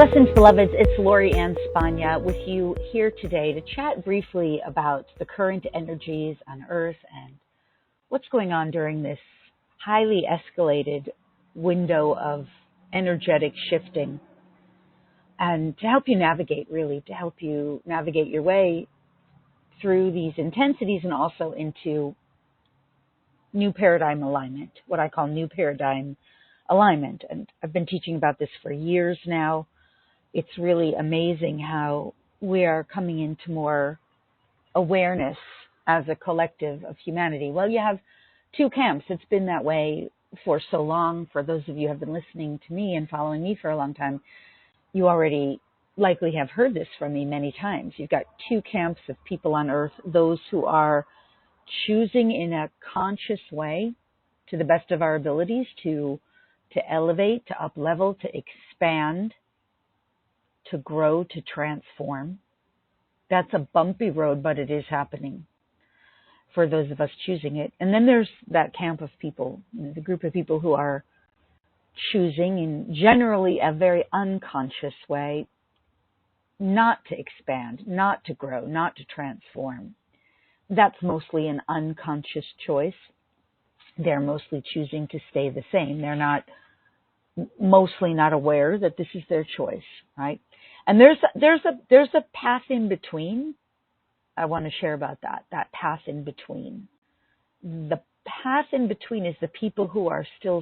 Blessings, beloveds. It's Lori Ann Spagna with you here today to chat briefly about the current energies on Earth and what's going on during this highly escalated window of energetic shifting, and to help you navigate, really, to help you navigate your way through these intensities and also into new paradigm alignment, what I call new paradigm alignment. And I've been teaching about this for years now. It's really amazing how we are coming into more awareness as a collective of humanity. Well, you have two camps. It's been that way for so long. For those of you who have been listening to me and following me for a long time, you already likely have heard this from me many times. You've got two camps of people on Earth, those who are choosing in a conscious way, to the best of our abilities, to elevate, to up-level, to expand, to grow, to transform. That's a bumpy road, but it is happening for those of us choosing it. And then there's that camp of people, the group of people who are choosing in generally a very unconscious way not to expand, not to grow, not to transform. That's mostly an unconscious choice. They're mostly choosing to stay the same. They're mostly not aware that this is their choice, right? And there's a path in between. I want to share about that path in between. The path in between is the people who are still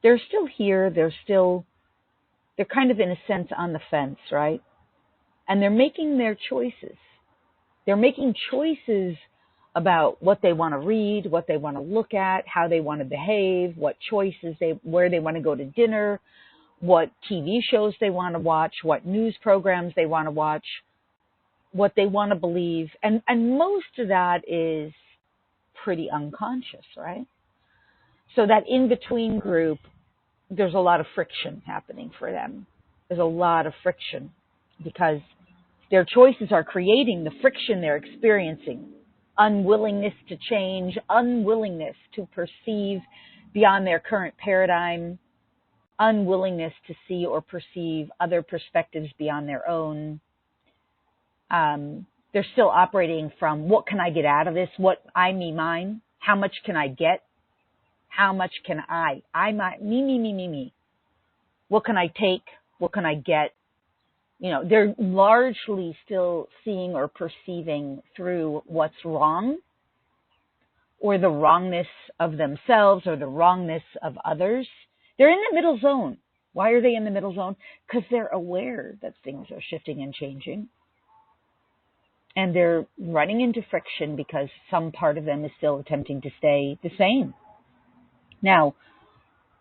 they're still here, they're kind of in a sense on the fence, right? And they're making their choices. They're making choices about what they want to read, what they want to look at, how they want to behave, where they want to go to dinner, what TV shows they want to watch, what news programs they want to watch, what they want to believe. And most of that is pretty unconscious, right? So that in-between group, there's a lot of friction happening for them. There's a lot of friction because their choices are creating the friction they're experiencing. Unwillingness to change, unwillingness to perceive beyond their current paradigm, unwillingness to see or perceive other perspectives beyond their own. They're still operating from, what can I get out of this? What I, me, mine? How much can I get? How much can I, my, me. What can I take? What can I get? You know, they're largely still seeing or perceiving through what's wrong, or the wrongness of themselves, or the wrongness of others. They're in the middle zone. Why are they in the middle zone? Because they're aware that things are shifting and changing. And they're running into friction because some part of them is still attempting to stay the same. Now,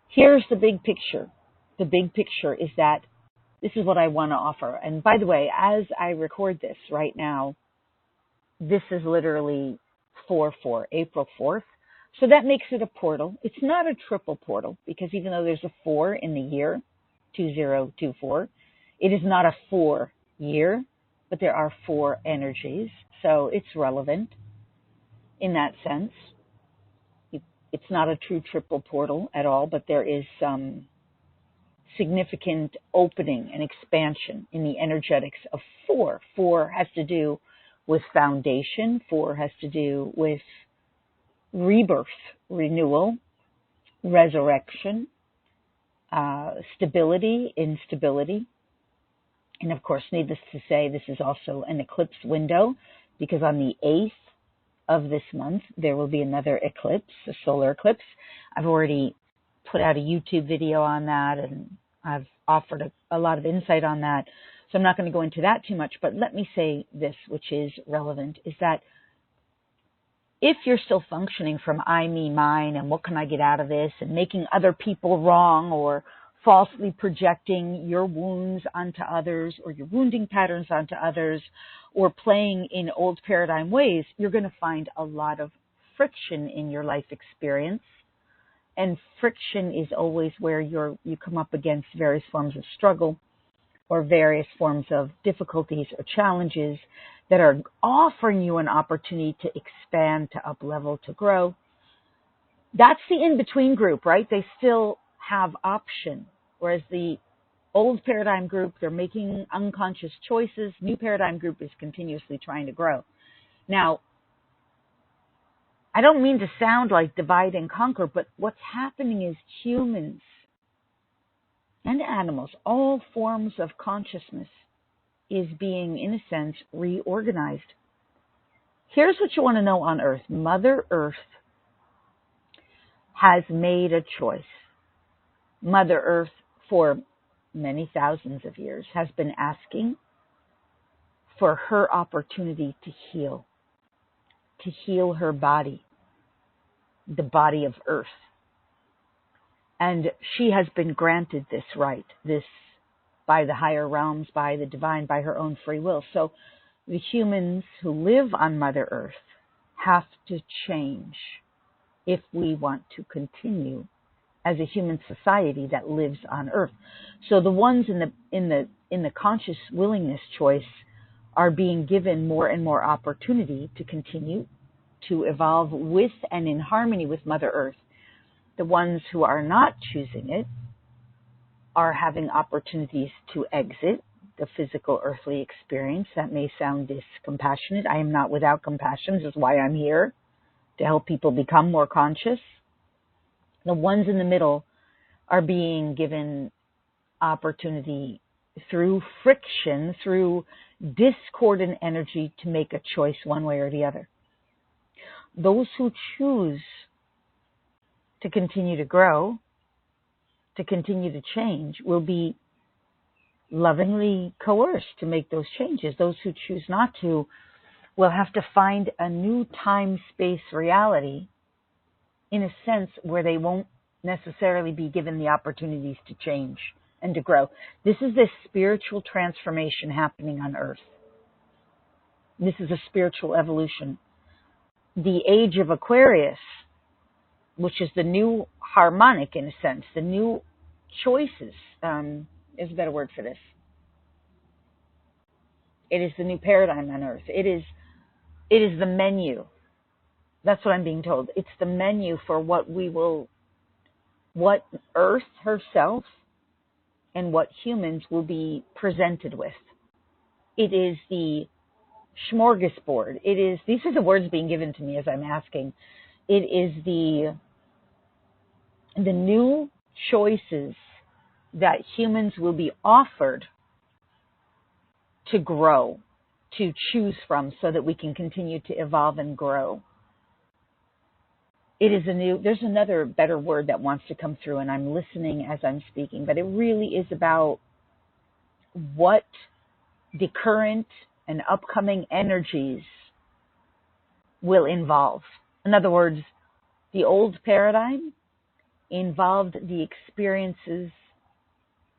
here's the big picture. The big picture is that this is what I want to offer. And by the way, as I record this right now, this is literally April 4th. So that makes it a portal. It's not a triple portal because even though there's a 4 in the year, 2024, it is not a 4 year, but there are 4 energies. So it's relevant in that sense. It's not a true triple portal at all, but there is some significant opening and expansion in the energetics of 4. 4 has to do with foundation. 4 has to do with rebirth, renewal, resurrection, stability, instability. And of course, needless to say, this is also an eclipse window because on the 8th of this month, there will be another eclipse, a solar eclipse. I've already put out a YouTube video on that, and I've offered a lot of insight on that. So I'm not going to go into that too much, but let me say this, which is relevant, is that if you're still functioning from I, me, mine, and what can I get out of this, and making other people wrong, or falsely projecting your wounds onto others, or your wounding patterns onto others, or playing in old paradigm ways, you're going to find a lot of friction in your life experience. And friction is always where you come up against various forms of struggle or various forms of difficulties or challenges that are offering you an opportunity to expand, to up-level, to grow. That's the in-between group, right? They still have option, whereas the Old paradigm group, they're making unconscious choices. New paradigm group is continuously trying to grow. Now, I don't mean to sound like divide and conquer, but what's happening is humans and animals, all forms of consciousness, is being, in a sense, reorganized. Here's what you want to know on Earth. Mother Earth has made a choice. Mother Earth, for many thousands of years, has been asking for her opportunity to heal her body, the body of Earth. And she has been granted this right, this by the higher realms, by the divine, by her own free will. So the humans who live on Mother Earth have to change if we want to continue as a human society that lives on Earth. So the ones in the conscious willingness choice are being given more and more opportunity to continue to evolve with and in harmony with Mother Earth. The ones who are not choosing it are having opportunities to exit the physical earthly experience. That may sound discompassionate. I am not without compassion. This is why I'm here, to help people become more conscious. The ones in the middle are being given opportunity through friction, through discordant energy, to make a choice one way or the other. Those who choose to continue to grow, to continue to change, will be lovingly coerced to make those changes. Those who choose not to will have to find a new time-space reality, in a sense, where they won't necessarily be given the opportunities to change and to grow. This is this spiritual transformation happening on Earth. This is a spiritual evolution. The age of Aquarius, which is the new harmonic, in a sense, the new choices, is a better word for this. It is the new paradigm on Earth. It is the menu. That's what I'm being told. It's the menu for what Earth herself and what humans will be presented with. It is the smorgasbord. These are the words being given to me as I'm asking. It is the new choices that humans will be offered to grow, to choose from, so that we can continue to evolve and grow. It is there's another better word that wants to come through, and I'm listening as I'm speaking, but it really is about what the current and upcoming energies will involve. In other words, the old paradigm involved the experiences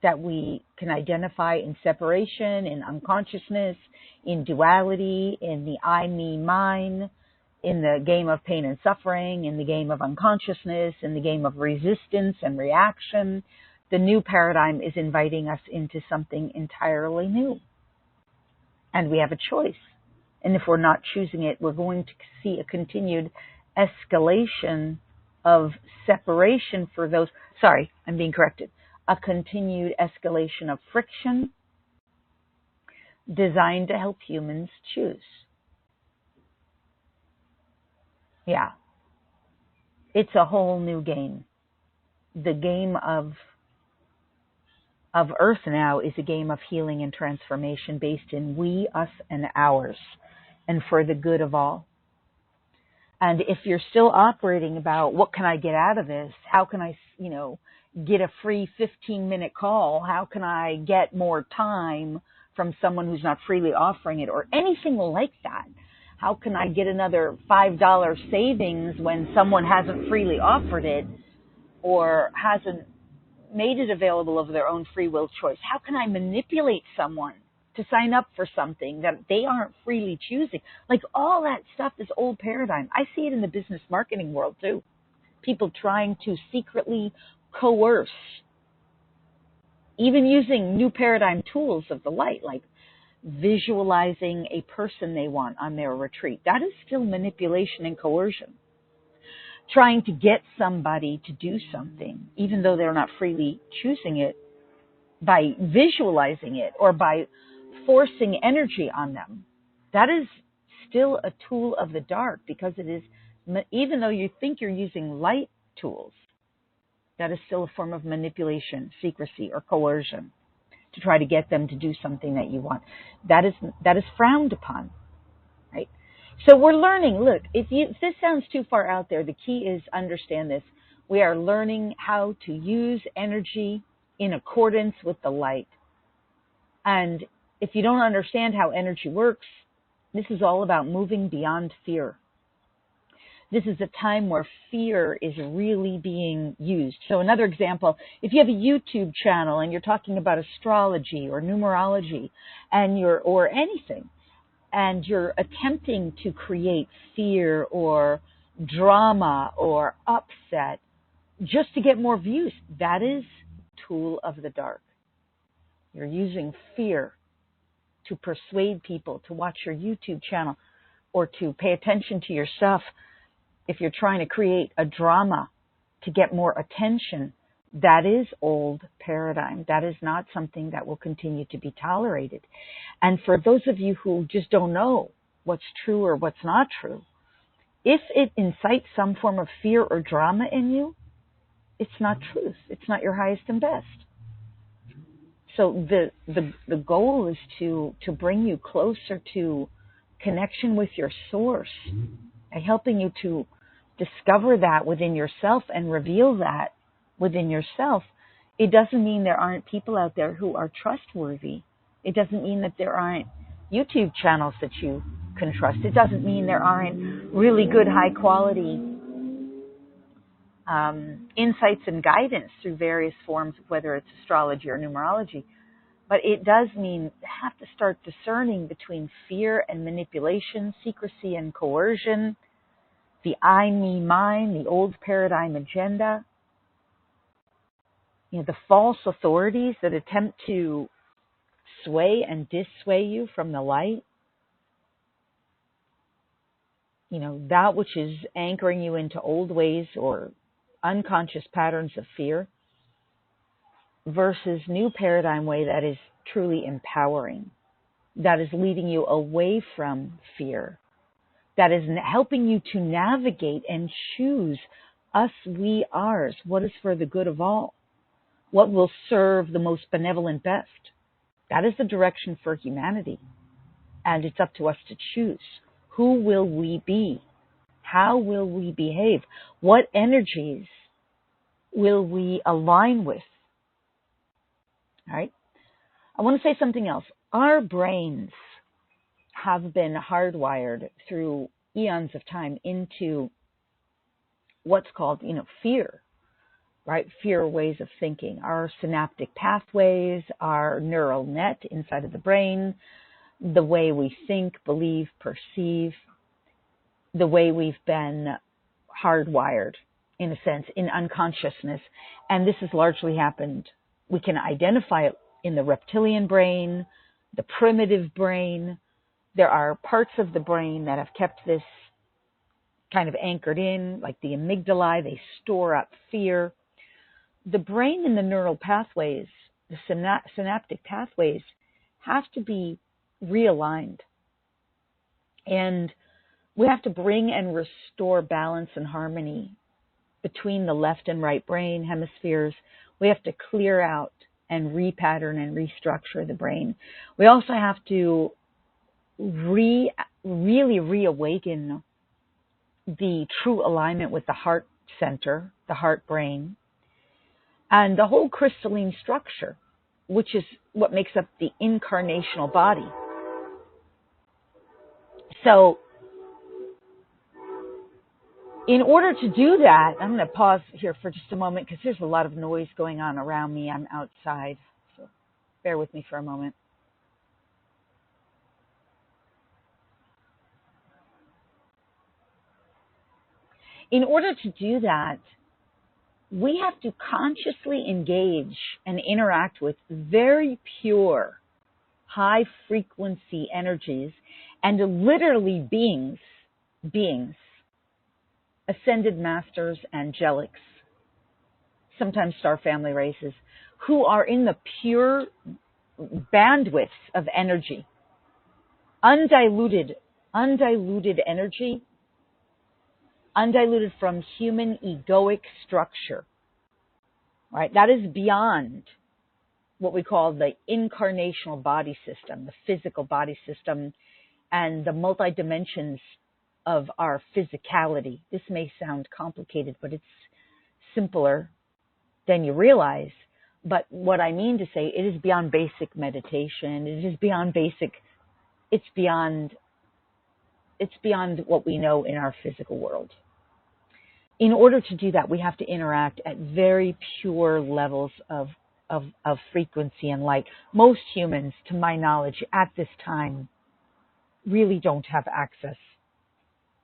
that we can identify in separation, in unconsciousness, in duality, in the I, me, mine, in the game of pain and suffering, in the game of unconsciousness, in the game of resistance and reaction. The new paradigm is inviting us into something entirely new. And we have a choice. And if we're not choosing it, we're going to see a continued escalation of separation for those. Sorry, I'm being corrected. A continued escalation of friction designed to help humans choose. Yeah. It's a whole new game. The game of Earth now is a game of healing and transformation based in we, us, and ours, and for the good of all. And if you're still operating about what can I get out of this, how can I, get a free 15-minute call, how can I get more time from someone who's not freely offering it, or anything like that, how can I get another $5 savings when someone hasn't freely offered it or hasn't made it available of their own free will choice? How can I manipulate someone to sign up for something that they aren't freely choosing? Like, all that stuff is old paradigm. I see it in the business marketing world too. People trying to secretly coerce, even using new paradigm tools of the light, like visualizing a person they want on their retreat. That is still manipulation and coercion. Trying to get somebody to do something, even though they're not freely choosing it, by visualizing it or by forcing energy on them. That is still a tool of the dark, because it is, even though you think you're using light tools, that is still a form of manipulation, secrecy, or coercion to try to get them to do something that you want. That is frowned upon, right? So we're learning. Look, if this sounds too far out there, the key is understand this. We are learning how to use energy in accordance with the light. And if you don't understand how energy works, this is all about moving beyond fear. This is a time where fear is really being used. So another example, if you have a YouTube channel and you're talking about astrology or numerology or anything, and you're attempting to create fear or drama or upset just to get more views, that is tool of the dark. You're using fear to persuade people to watch your YouTube channel or to pay attention to your stuff. If you're trying to create a drama to get more attention, that is old paradigm. That is not something that will continue to be tolerated. And for those of you who just don't know what's true or what's not true, if it incites some form of fear or drama in you, it's not truth. It's not your highest and best. So the goal is to bring you closer to connection with your source, and helping you to discover that within yourself and reveal that within yourself. It doesn't mean there aren't people out there who are trustworthy. It doesn't mean that there aren't YouTube channels that you can trust. It doesn't mean there aren't really good, high quality insights and guidance through various forms, whether it's astrology or numerology. But it does mean you have to start discerning between fear and manipulation, secrecy and coercion, the I, me, mine, the old paradigm agenda, the false authorities that attempt to sway and dissuade you from the light, that which is anchoring you into old ways or unconscious patterns of fear, versus new paradigm way that is truly empowering, that is leading you away from fear, that is helping you to navigate and choose us, we, ours, what is for the good of all, what will serve the most benevolent best. That is the direction for humanity. And it's up to us to choose. Who will we be? How will we behave? What energies will we align with? All right. I want to say something else. Our brains have been hardwired through eons of time into what's called, fear, right? Fear ways of thinking. Our synaptic pathways, our neural net inside of the brain, the way we think, believe, perceive, the way we've been hardwired, in a sense, in unconsciousness. And this has largely happened. We can identify it in the reptilian brain, the primitive brain. There are parts of the brain that have kept this kind of anchored in, like the amygdala. They store up fear. The brain and the neural pathways, the synaptic pathways, have to be realigned. And we have to bring and restore balance and harmony between the left and right brain hemispheres. We have to clear out and repattern and restructure the brain. We also have to really reawaken the true alignment with the heart center, the heart brain, and the whole crystalline structure, which is what makes up the incarnational body. So, in order to do that, I'm going to pause here for just a moment because there's a lot of noise going on around me. I'm outside, so bear with me for a moment. In order to do that, we have to consciously engage and interact with very pure, high-frequency energies and literally beings, ascended masters, angelics, sometimes star family races, who are in the pure bandwidths of energy, undiluted energy, undiluted from human egoic structure, right? That is beyond what we call the incarnational body system, the physical body system, and the multi-dimensions of our physicality. This may sound complicated, but it's simpler than you realize. But what I mean to say, it is beyond basic meditation. It is beyond basic, it's beyond what we know in our physical world. In order to do that, we have to interact at very pure levels of frequency and light. Most humans, to my knowledge, at this time, really don't have access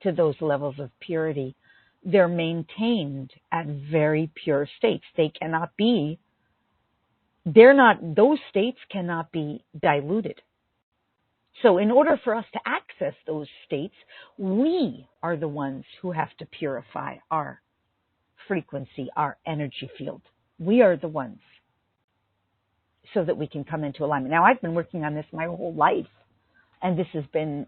to those levels of purity. They're maintained at very pure states. Those states cannot be diluted. So in order for us to access those states, we are the ones who have to purify our frequency, our energy field. We are the ones, so that we can come into alignment. Now, I've been working on this my whole life, and this has been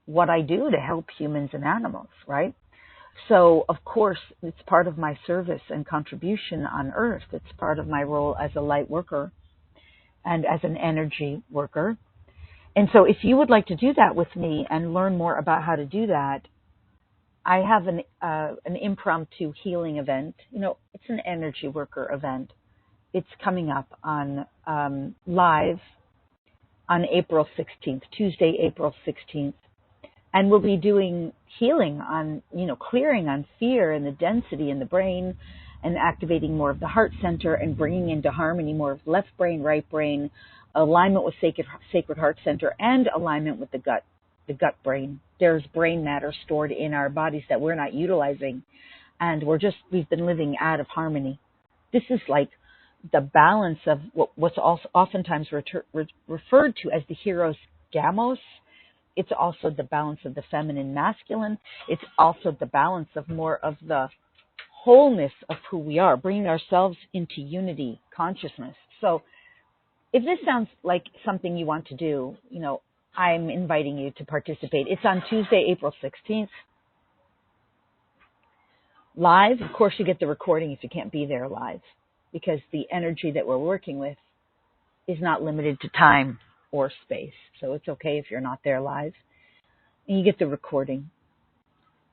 what I do to help humans and animals, right? So, of course, it's part of my service and contribution on Earth. It's part of my role as a light worker and as an energy worker. And so if you would like to do that with me and learn more about how to do that, I have an impromptu healing event. It's an energy worker event. It's coming up on live on April 16th, Tuesday, April 16th. And we'll be doing healing on, clearing on fear and the density in the brain, and activating more of the heart center and bringing into harmony more of left brain, right brain, alignment with sacred heart center, and alignment with the gut brain. There's brain matter stored in our bodies that we're not utilizing, and we've been living out of harmony. This is like the balance of what's also oftentimes referred to as the hero's gamos. It's also the balance of the feminine masculine. It's also the balance of more of the wholeness of who we are, bringing ourselves into unity consciousness. So if this sounds like something you want to do, I'm inviting you to participate. It's on Tuesday, April 16th. Live. Of course, you get the recording if you can't be there live, because the energy that we're working with is not limited to time or space. So it's okay if you're not there live. And you get the recording.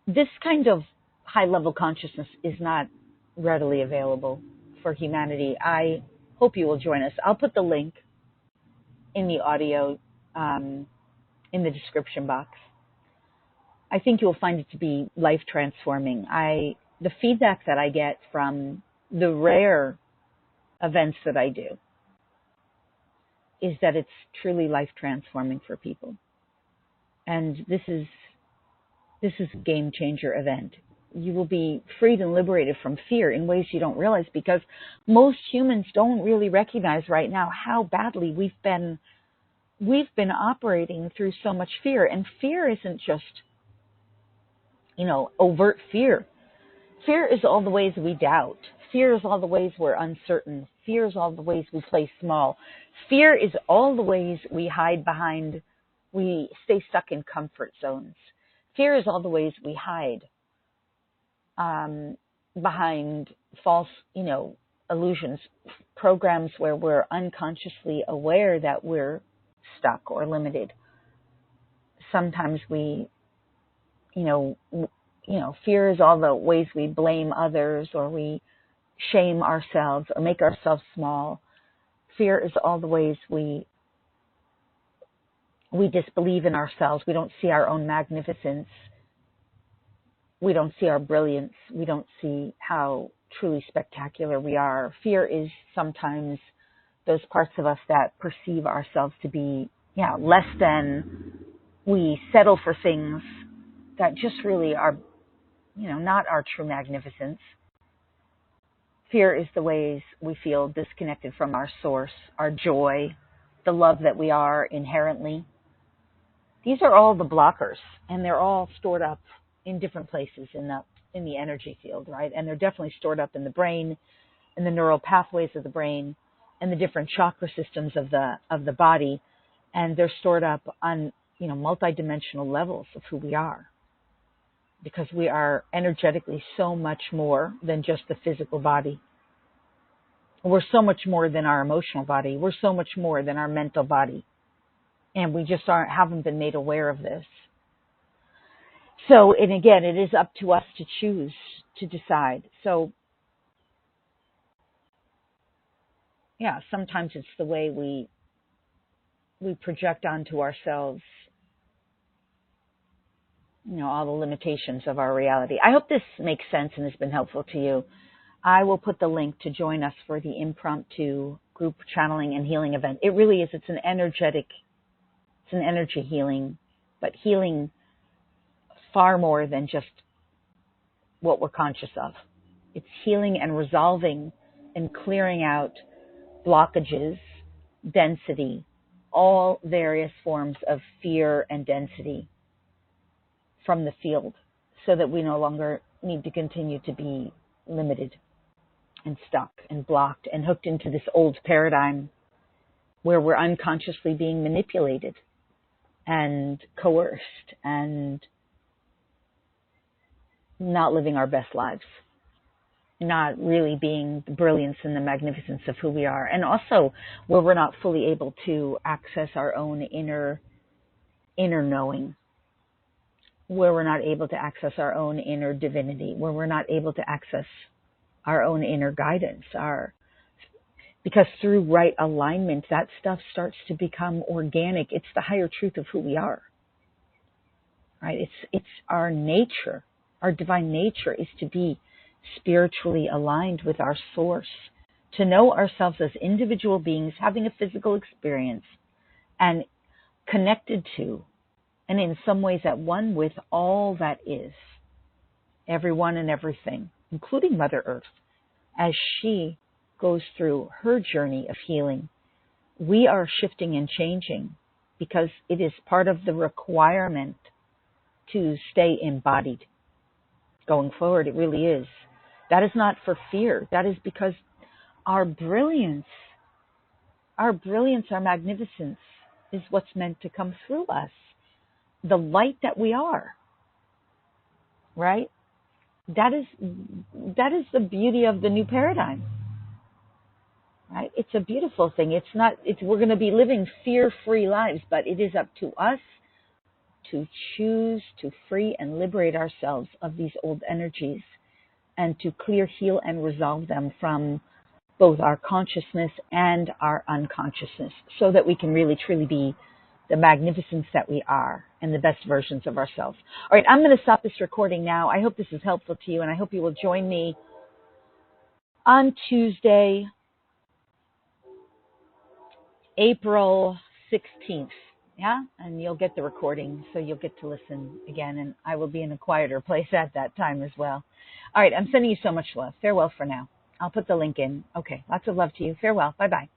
This kind of high-level consciousness is not readily available for humanity. I hope you will join us. I'll put the link in the audio, in the description box. I think you'll find it to be life-transforming. The feedback that I get from the rare events that I do is that it's truly life-transforming for people. And this is a game-changer event. You will be freed and liberated from fear in ways you don't realize, because most humans don't really recognize right now how badly we've been operating through so much fear. And fear isn't just, overt fear. Fear is all the ways we doubt. Fear is all the ways we're uncertain. Fear is all the ways we play small. Fear is all the ways we hide behind, we stay stuck in comfort zones. Fear is all the ways we hide behind false, illusions, programs where we're unconsciously aware that we're stuck or limited. Sometimes we, fear is all the ways we blame others, or we shame ourselves or make ourselves small. Fear is all the ways we disbelieve in ourselves. We don't see our own magnificence. We don't see our brilliance. We don't see how truly spectacular we are. Fear is sometimes those parts of us that perceive ourselves to be, less than. We settle for things that just really are, not our true magnificence. Fear is the ways we feel disconnected from our source, our joy, the love that we are inherently. These are all the blockers, and they're all stored up in different places in the energy field, right? And they're definitely stored up in the brain and the neural pathways of the brain and the different chakra systems of the body, and they're stored up on, multidimensional levels of who we are, because we are energetically so much more than just the physical body. We're so much more than our emotional body. We're so much more than our mental body. And we just haven't been made aware of this. So, and again, it is up to us to choose, to decide. So, yeah, sometimes it's the way we project onto ourselves, all the limitations of our reality. I hope this makes sense and has been helpful to you. I will put the link to join us for the impromptu group channeling and healing event. It really is. It's an energy healing, but healing far more than just what we're conscious of. It's healing and resolving and clearing out blockages, density, all various forms of fear and density from the field, so that we no longer need to continue to be limited and stuck and blocked and hooked into this old paradigm where we're unconsciously being manipulated and coerced and not living our best lives, not really being the brilliance and the magnificence of who we are, and also where we're not fully able to access our own inner knowing, where we're not able to access our own inner divinity, where we're not able to access our own inner guidance, because through right alignment, that stuff starts to become organic. It's the higher truth of who we are, right? It's our nature. Our divine nature is to be spiritually aligned with our source, to know ourselves as individual beings having a physical experience and connected to, and in some ways at one with, all that is, everyone and everything, including Mother Earth, as she goes through her journey of healing. We are shifting and changing because it is part of the requirement to stay embodied going forward. It really is. That is not for fear. That is because our brilliance, our magnificence is what's meant to come through us. The light that we are, right? That is the beauty of the new paradigm, right? It's a beautiful thing. We're going to be living fear-free lives, but it is up to us to choose to free and liberate ourselves of these old energies and to clear, heal, and resolve them from both our consciousness and our unconsciousness, so that we can really truly be the magnificence that we are and the best versions of ourselves. All right, I'm going to stop this recording now. I hope this is helpful to you, and I hope you will join me on Tuesday, April 16th. Yeah, and you'll get the recording, so you'll get to listen again, and I will be in a quieter place at that time as well. All right, I'm sending you so much love. Farewell for now. I'll put the link in. Okay, lots of love to you. Farewell. Bye-bye.